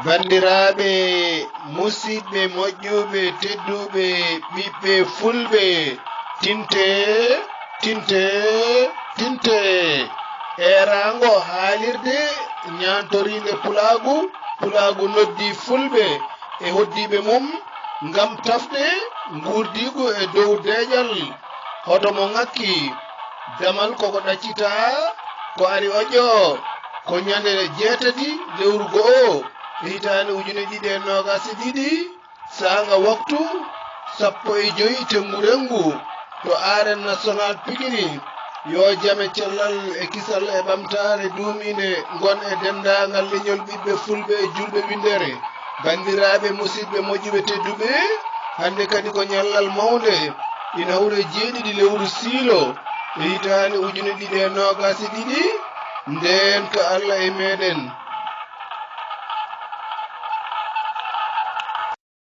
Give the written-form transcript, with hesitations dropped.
bandiraɓe musidɓe moƴƴuɓe tedduɓe ɓiɓɓe fulɓe tinte erango haalirde ñantorinde pulagu noddi fulɓe e hoddiɓe mum ngam tafde gurdigu e dow deƴal hoto mo ngakki damal koko ɗaccita ko ari oƴo ko ñande 6 lewru go'o hitande 2022 sanga waktu 15 tengurengu to arène national Pikini yo jame cellal e kisal e ɓamtare dumine gon e dendagal leñol ɓiɓɓe fulɓe e julɓe windere bandiraɓe musidɓe moƴƴuɓe tedduɓe hande kadi ko ñallal mawde ina hawre 7 lewru siilo e hitande 2022 nden to Allah e meɗen